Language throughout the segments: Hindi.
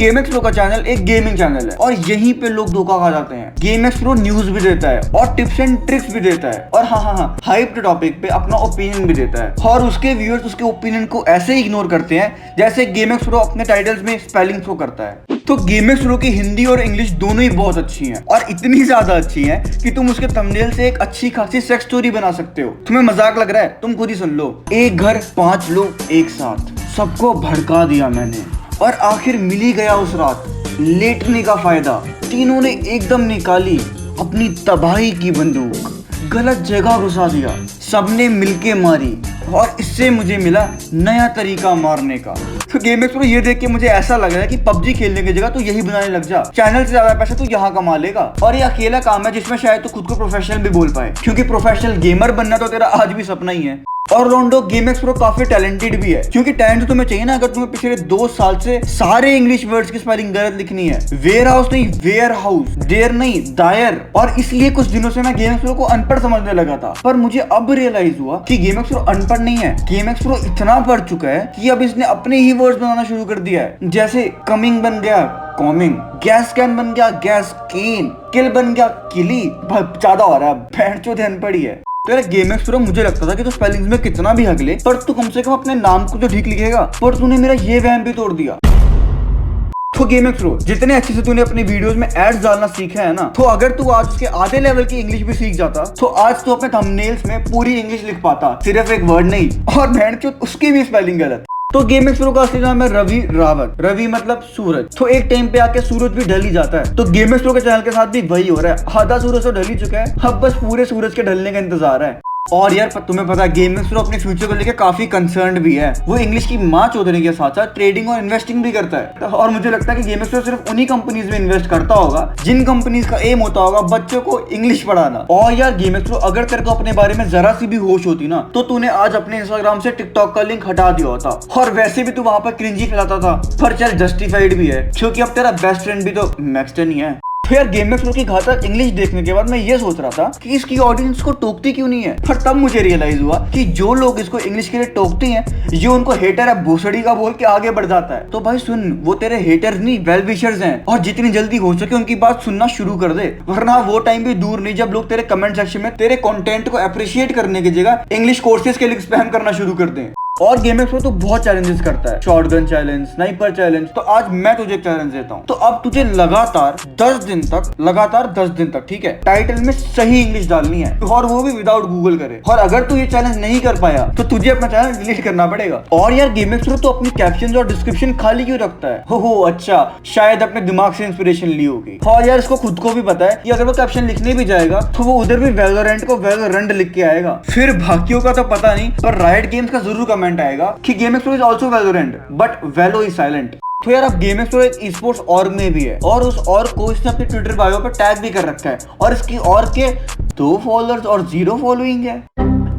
गेम एक्स प्रो का चैनल एक गेमिंग चैनल है और यहीं पे लोग धोखा खा जाते हैं। गेम एक्स प्रो न्यूज भी देता है और टिप्स एंड ट्रिक्स भी देता है और हाँ हाइप टॉपिक पे अपना ओपिनियन भी देता है और उसके व्यूअर्स उसके ओपिनियन को ऐसे इग्नोर करते हैं जैसे गेम एक्स प्रो अपने टाइटल्स में स्पेलिंग शो करता है। तो गेम एक्स प्रो की हिंदी और इंग्लिश दोनों ही बहुत अच्छी हैं और इतनी ज्यादा अच्छी हैं कि तुम उसके थंबनेल से एक अच्छी खासी सेक्स स्टोरी बना सकते हो। तुम्हें मजाक लग रहा है? तुम खुद ही सुन लो। एक घर 5 लोग एक साथ, सबको भड़का दिया मैंने और आखिर मिल ही गया उस रात लेटने का फायदा। तीनों ने एकदम निकाली अपनी तबाही की बंदूक, गलत जगह घुसा दिया, सबने मिलके मारी और इससे मुझे मिला नया तरीका मारने का। तो गेम एक्स प्रो ये देख के मुझे ऐसा लग रहा है कि पबजी खेलने की जगह तो यही बनाने लग जा, चैनल से ज्यादा पैसा तो यहाँ कमा लेगा। और ये अकेला काम है जिसमें शायद तो खुद को प्रोफेशनल भी बोल पाए, क्योंकि प्रोफेशनल गेमर बनना तो तेरा आज भी सपना ही है। और रोंडो गेम एक्स प्रो काफी टैलेंटेड भी है, क्योंकि टैलेंट तो तुम्हें चाहिए ना। अगर तुम्हें पिछले 2 साल से सारे इंग्लिश वर्ड्स की स्पेलिंग गलत लिखनी है, वेयर हाउस नहीं वेयर हाउस, देयर नहीं दायर, और इसलिए कुछ दिनों से मैं गेम एक्स प्रो को अनपढ़ समझने लगा था। पर मुझे अब रियलाइज हुआ कि गेम एक्स प्रो अनपढ़ नहीं है। गेम एक्स प्रो इतना पढ़ चुका है कि अब इसने अपने ही वर्ड्स बनाना शुरू कर दिया है। जैसे कमिंग बन गया कॉमिंग, गैस कैन बन गया गैस केन, किल बन गया किली। ज्यादा हो रहा है, भैंचोद अनपढ़ ही है। तो यार गेम एक्स प्रो मुझे लगता था कि तो स्पेलिंग्स में कितना भी हगले पर तू कम से कम अपने नाम को तो ठीक लिखेगा, पर तूने मेरा ये वहम भी तोड़ दिया। तो गेम एक्स प्रो जितने अच्छे से तूने अपनी वीडियोस में एड्स डालना सीखा है ना, तो अगर तू आज उसके आधे लेवल की इंग्लिश भी सीख जाता तो आज तू अपने थंबनेल्स में पूरी इंग्लिश लिख पाता, सिर्फ एक वर्ड नहीं। और भैंचोद उसकी भी स्पेलिंग गलत। तो गेम एक्स प्रो का असली नाम है रवि रावत। रवि मतलब सूरज। तो एक टाइम पे आके सूरज भी ढल ही जाता है। तो गेम एक्स प्रो के चैनल के साथ भी वही हो रहा है, आधा सूरज तो ढल ही चुका है, अब बस पूरे सूरज के ढलने का इंतजार है। और यार तुम्हें पता है गेम एक्स प्रो अपने फ्यूचर को लेकर काफी कंसर्न्ड भी है। वो इंग्लिश की माँ चौधरी के साथ साथ ट्रेडिंग और इन्वेस्टिंग भी करता है। और मुझे लगता है कि गेम एक्स प्रो सिर्फ उन्हीं कंपनीज में इन्वेस्ट करता होगा जिन कंपनीज का एम होता होगा बच्चों को इंग्लिश पढ़ाना। और यार गेम एक्स प्रो अगर तेरे को अपने बारे में जरा सी भी होश होती ना, तो तूने आज अपने इंस्टाग्राम से टिकटॉक का लिंक हटा दिया होता। और वैसे भी तू वहां पर क्रिंजी फैलाता था, पर चल जस्टिफाइड भी है, क्योंकि अब तेरा बेस्ट फ्रेंड भी तो मैक्सटन ही है। तो यार गेम एक्स प्रो की घातक इंग्लिश देखने के बाद मैं ये सोच रहा था कि इसकी ऑडियंस को टोकती क्यों नहीं है। पर तब मुझे रियलाइज हुआ कि जो लोग इसको इंग्लिश के लिए टोकते हैं, ये उनको हेटर है भोसड़ी का बोल के आगे बढ़ जाता है। तो भाई सुन, वो तेरे हेटर्स नहीं वेल विशर्स हैं, और जितनी जल्दी हो सके उनकी बात सुनना शुरू कर दे, वरना वो टाइम भी दूर नहीं जब लोग तेरे कमेंट सेक्शन में तेरे कंटेंट को अप्रिशिएट करने की जगह इंग्लिश कोर्सेज के लिए स्पैम करना शुरू कर दें। और गेम एक्स प्रो तो बहुत चैलेंजेस करता है, शॉटगन चैलेंज, स्नाइपर चैलेंज। तो आज मैं तुझे एक चैलेंज देता हूँ। तो अब तुझे लगातार 10 दिन तक ठीक है, टाइटल में सही इंग्लिश डालनी है, और वो भी विदाउट गूगल करे। और अगर तू ये चैलेंज नहीं कर पाया तो तुझे अपना चैनल डिलीट करना पड़ेगा। और यार गेम एक्स प्रो तो अपनी कैप्शन और डिस्क्रिप्शन खाली क्यों रखता है? हो अच्छा, शायद अपने दिमाग से इंस्पिरेशन ली होगी। और यार इसको खुद को भी पता है कि अगर वो कैप्शन लिखने भी जाएगा तो वो उधर भी वैलोरेंट को वैलोरेंट लिख के आएगा। फिर बाकियों का तो पता नहीं, पर राइट गेम्स का जरूर कमेंट आएगा कि game x pro is also Valorant but वैलो is silent. तो यार अब गेम एक्स प्रो एक ई स्पोर्ट्स ऑर्ग में भी है, और उस ऑर्ग को इसने अपने ट्विटर बायो पर टैग भी कर रखा है, और इसकी ऑर्ग के 2 फॉलोअर्स और 0 फॉलोइंग है।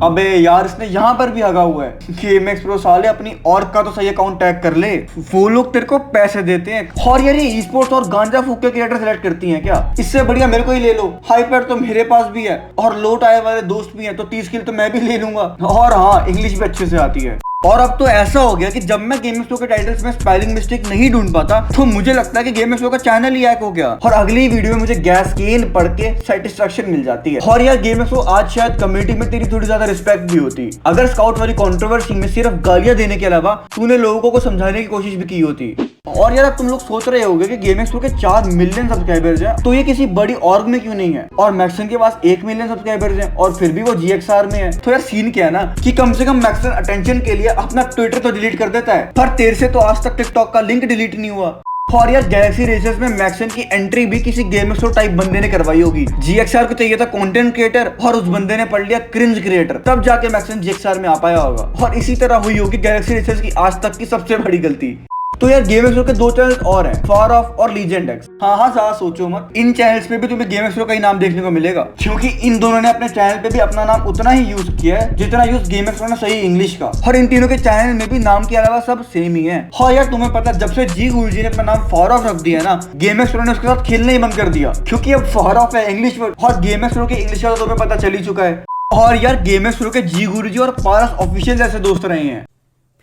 अबे यार इसने यहाँ पर भी हगा हुआ है। गेम एक्स प्रो साले अपनी ऑर्ग का तो सही अकाउंट टैग कर ले, वो लोग तेरे को पैसे देते हैं। और यार ये ई स्पोर्ट्स और गांजा फूक के क्रिएटर सेलेक्ट करती हैं क्या? इससे बढ़िया मेरे को ही ले लो। हाइपर तो मेरे पास भी है और लोट आए वाले दोस्त भी हैं, तो 30 किल तो मैं भी ले लूंगा। और हाँ, इंग्लिश भी अच्छे से आती है। और अब तो ऐसा हो गया कि जब मैं गेम एक्स प्रो के टाइटल्स में स्पेलिंग मिस्टेक नहीं ढूंढ पाता तो मुझे लगता है कि गेम एक्स प्रो का चैनल ही हैक हो गया, और अगली वीडियो में मुझे गैस केन पढ़ के सेटिस्फैक्शन मिल जाती है। और यार गेम एक्स प्रो आज शायद कम्युनिटी में तेरी थोड़ी ज्यादा रिस्पेक्ट भी होती अगर स्काउट वाली कंट्रोवर्सी में सिर्फ गालियां देने के अलावा तूने लोगों को समझाने की कोशिश भी की होती। और यार अब तुम लोग सोच रहे होगे कि गेम एक्स प्रो के 4 मिलियन सब्सक्राइबर्स हैं, तो ये किसी बड़ी ऑर्ग में क्यों नहीं है, और मैक्सन के पास 1 मिलियन सब्सक्राइबर्स हैं और फिर भी वो GXR में है। तो यार सीन क्या है ना कि कम से कम मैक्सन अटेंशन के लिए अपना ट्विटर तो डिलीट कर देता है, पर तेरे से तो आज तक टिकटॉक का लिंक डिलीट नहीं हुआ। और यार गैलेक्सी रेसेस में मैक्सन की एंट्री भी किसी गेम एक्स प्रो टाइप बंदे ने करवाई होगी। GXR को चाहिए था कंटेंट क्रिएटर और उस बंदे ने पढ़ लिया क्रिंज क्रिएटर, तब जाके मैक्सन GXR में आ पाया होगा। और इसी तरह हुई होगी गैलेक्सी रेसेस की आज तक की सबसे बड़ी गलती। तो यार गेम एक्स प्रो के 2 चैनल और हैं, फार ऑफ और लीजेंड एक्स। हाँ ज्यादा सोचो मत, इन चैनल्स पे भी तुम्हें गेम एक्स प्रो का ही नाम देखने को मिलेगा, क्योंकि इन दोनों ने अपने चैनल पे भी अपना नाम उतना ही यूज किया है जितना यूज गेम एक्स प्रो ने सही इंग्लिश का। और इन तीनों के चैनल में भी नाम के अलावा सब सेम ही है। हाँ यार तुम्हें पता, जब से जी गुरुजी ने अपना नाम फार ऑफ रख दिया ना, गेम एक्स प्रो ने उसके साथ खेलना ही बंद कर दिया, क्योंकि अब फार ऑफ है इंग्लिश वर्ड और गेम एक्स प्रो के इंग्लिश का तो तुम्हें पता चल ही चुका है। और यार गेम एक्स प्रो के जी गुरुजी और पारस ऑफिशियल जैसे दोस्त रहे हैं।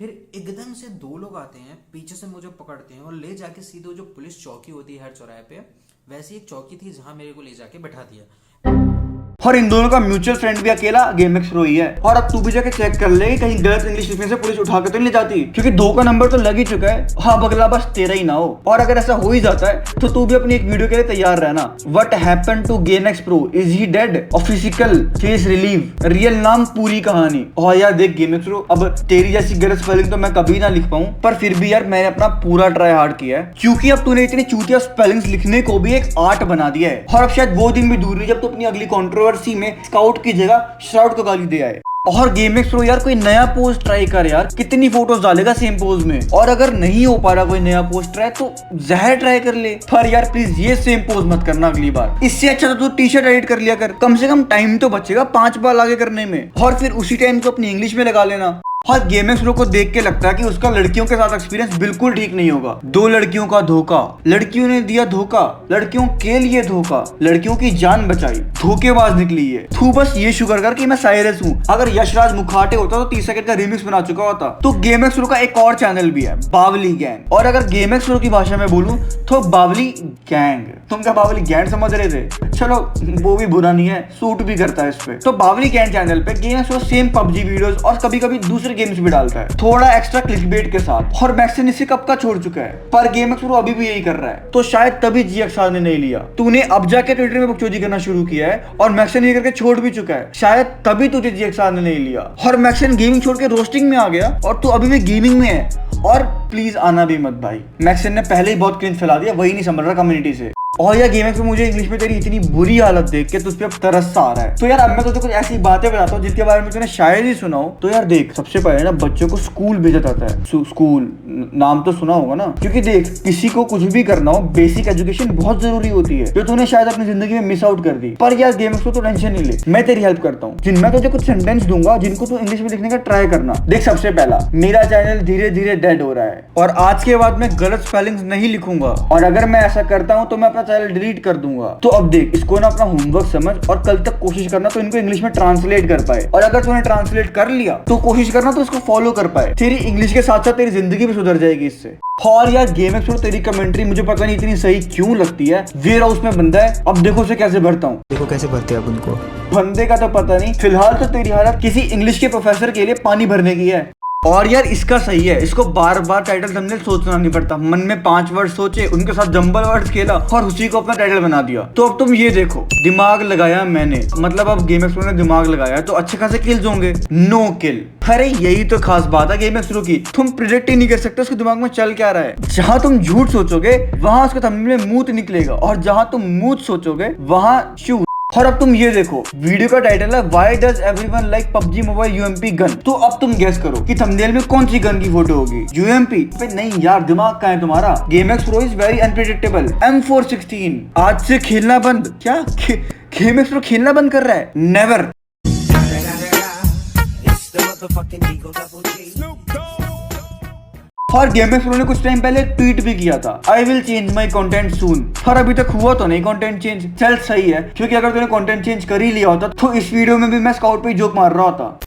फिर एकदम से दो लोग आते हैं, पीछे से मुझे पकड़ते हैं और ले जाके सीधे जो पुलिस चौकी होती है हर चौराहे पे, वैसी एक चौकी थी जहां मेरे को ले जाके बैठा दिया। और इन दोनों का म्यूचुअल फ्रेंड भी अकेला गेमएक्स प्रो ही है। और अब तू भी जाके चेक कर ले कहीं गलत इंग्लिश लिखने से पुलिस उठा के तो नहीं जाती, क्योंकि 2 का नंबर तो लग ही चुका है। हाँ, बगला बस तेरा ही ना हो। और अगर ऐसा हो ही जाता है तो तू भी अपनी एक वीडियो के लिए तैयार रहना। What happened to Gamex pro, is he dead, और फिजिकल केस रिलीव, रियल नाम, पूरी कहानी। और यार देख गेमएक्स प्रो, अब तेरी जैसी गलत स्पेलिंग तो मैं कभी ना लिख पाऊं, पर फिर भी यार मैंने अपना पूरा ट्राई हार्ड किया है, क्योंकि अब तूने इतनी चूतिया स्पेलिंग्स लिखने को भी एक आर्ट बना दिया है। और अब शायद वो दिन भी दूर नहीं जब तू अपनी अगली कंट्रोवर्सी में स्काउट की जगह श्राउड को गाली दे आए। और गेमएक्स प्रो यार कोई नया पोज ट्राई कर यार, कितनी फोटोज डालेगा सेम पोज में। और अगर नहीं हो पा रहा कोई नया पोज ट्राई तो जहर ट्राई कर ले। पर यार प्लीज ये सेम पोज मत करना अगली बार। इससे अच्छा तो तू टी शर्ट एडिट कर लिया कर, कम से कम टाइम तो बचेगा 5 बार आगे करने में, और फिर उसी टाइम को अपनी इंग्लिश में लगा लेना। और गेमएक्स प्रो को देख के लगता है कि उसका लड़कियों के साथ एक्सपीरियंस बिल्कुल ठीक नहीं होगा। 2 लड़कियों का धोखा, लड़कियों ने दिया धोखा, लड़कियों के लिए धोखा, लड़कियों की जान बचाई, धोखेबाज निकली है। तू बस ये शुक्र कर कि मैं साइरस हूँ, अगर यशराज मुखाटे होता तो 30 सेकंड का रिमिक्स बना चुका होता। तो गेमएक्स प्रो का एक और चैनल भी है, बावली गैंग। और अगर गेमएक्स प्रो की भाषा में बोलूं तो बावली गैंग। तुम क्या बावली गैंग समझ रहे थे? चलो वो भी बुरा नहीं है, सूट भी करता है इस पे। तो बावली गैंग चैनल पे गेमएक्स प्रो सेम पबजी वीडियोस और कभी कभी दूसरे गेम्स भी डालता है, थोड़ा एक्स्ट्रा क्लिकबेट के साथ। और मैक्सन इसे कब का छोड़ चुका है, पर गेमएक्स प्रो अभी भी यही कर रहा है। तो शायद तभी जीएक्सआर ने नहीं लिया। तूने अब जाके ट्विटर में बकचोदी करना शुरू किया है और मैक्सन ये करके छोड़ भी चुका है, शायद तभी तुझे जीएक्सआर ने नहीं लिया। और मैक्सन गेमिंग छोड़ के रोस्टिंग में आ गया और तू अभी भी गेमिंग में है। और प्लीज आना भी मत भाई, मैक्सन ने पहले ही बहुत क्रिंज फैला दिया, वही नहीं समझ रहा कम्युनिटी से। और यार गेमएक्स में मुझे इंग्लिश में तेरी इतनी बुरी हालत देख के तुझ पे अब तरस सा आ रहा है। तो यार अब मैं तुझे कुछ ऐसी बातें बताता हूँ जिनके बारे में तूने शायद ही सुना हो। तो यार देख, सबसे पहले ना बच्चों को स्कूल भेजा जाता है। स्कूल नाम तो सुना होगा ना, क्योंकि देख किसी को कुछ भी करना हो बेसिक एजुकेशन बहुत जरूरी होती है, जो तूने शायद अपनी जिंदगी में मिस आउट कर दी। पर यार गेमएक्स को तो टेंशन नहीं ले, मैं तेरी हेल्प करता हूँ। जिनमें तुझे कुछ सेंटेंस दूंगा जिनको तू इंग्लिश में लिखने का ट्राई करना। देख सबसे पहला, मेरा चैनल धीरे धीरे डेड हो रहा है और आज के बाद मैं गलत स्पेलिंग्स नहीं लिखूंगा, और अगर मैं ऐसा करता हूँ तो मैं अपना चैनल डिलीट कर दूंगा। तो अब देख, इसको ना अपना होमवर्क समझ और कल तक कोशिश करना तो इनको इंग्लिश में ट्रांसलेट कर पाए। और अगर तूने ट्रांसलेट कर लिया तो कोशिश करना तो इसको फॉलो कर पाए। तेरी इंग्लिश के साथ साथ तेरी जिंदगी भी सुधर जाएगी इससे। और यार गेमएक्स प्रो तेरी कमेंट्री मुझे पता नहीं इतनी सही क्यों लगती है। वेयर हाउस में बंदा है, अब देखो उसे कैसे भरता हूँ। देखो कैसे भरते हैं अब उनको। बंदे का तो पता नहीं, फिलहाल तो तेरी हालत किसी इंग्लिश के प्रोफेसर के लिए पानी भरने की है। और यार इसका सही है, इसको बार बार टाइटल थंबनेल सोचना नहीं पड़ता। मन में 5 वर्ड सोचे, उनके साथ जंबल वर्ड्स खेला और उसी को अपना टाइटल बना दिया। तो अब तुम ये देखो, दिमाग लगाया मैंने, मतलब अब गेमएक्स प्रो ने दिमाग लगाया तो अच्छे खासे किल्स होंगे। Know kill. अरे यही तो खास बात है गेमएक्स प्रो की, तुम प्रिडिक्ट ही नहीं कर सकते उसके दिमाग में चल क्या रहा है। जहां तुम झूठ सोचोगे वहां उसके थंबनेल में मूत निकलेगा, और जहां तुम मूत सोचोगे वहां शू। और अब तुम ये देखो, वीडियो का टाइटल है why does everyone like PUBG mobile UMP gun. तो अब तुम गेस करो कि थंबनेल में कौन सी गन की फोटो होगी, यूएमपी? नहीं यार, दिमाग कहाँ है तुम्हारा। Gamex pro is very unpredictable. M416 आज से खेलना बंद। क्या गेमएक्स प्रो खेलना बंद कर रहा है? नेवर। और गेमएक्स प्रो ने कुछ टाइम पहले ट्वीट भी किया था, I will change my content soon. और अभी तक हुआ तो नहीं कंटेंट चेंज। चल सही है, क्योंकि अगर तूने कंटेंट चेंज कर ही लिया होता तो इस वीडियो में भी मैं स्काउट पे जोक मार रहा होता।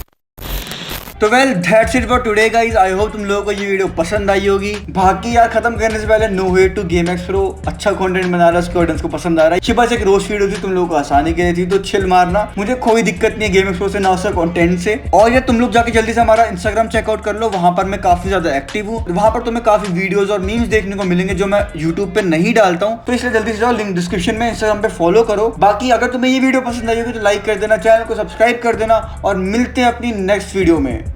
तो well that's it for today guys. I hope तुम लोगों को ये वीडियो पसंद आई होगी। बाकी यार खत्म करने से पहले no hate to Gamex pro, अच्छा कंटेंट बना रहा है, उसके ऑडियंस को पसंद आ रहा है। बस एक रोस्ट वीडियो थी तुम लोगों को आसानी के लिए थी, तो चिल मारना, मुझे कोई दिक्कत नहीं है गेमएक्स प्रो से, ना उसका कंटेंट से। और यार तुम लोग जाके जल्दी से हमारा इंस्टाग्राम चेकआउट कर लो, वहां पर मैं काफी ज्यादा एक्टिव हूँ। वहां पर तुम्हें काफी वीडियोस और मीम्स देखने को मिलेंगे जो मैं यूट्यूब पे नहीं डालता हूँ, तो इसलिए जल्दी से जाओ, लिंक डिस्क्रिप्शन में, इंस्टाग्राम पे फॉलो करो। बाकी अगर तुम्हें ये वीडियो पसंद आई होगी तो लाइक कर देना, चैनल को सब्सक्राइब कर देना, और मिलते हैं अपनी नेक्स्ट वीडियो में।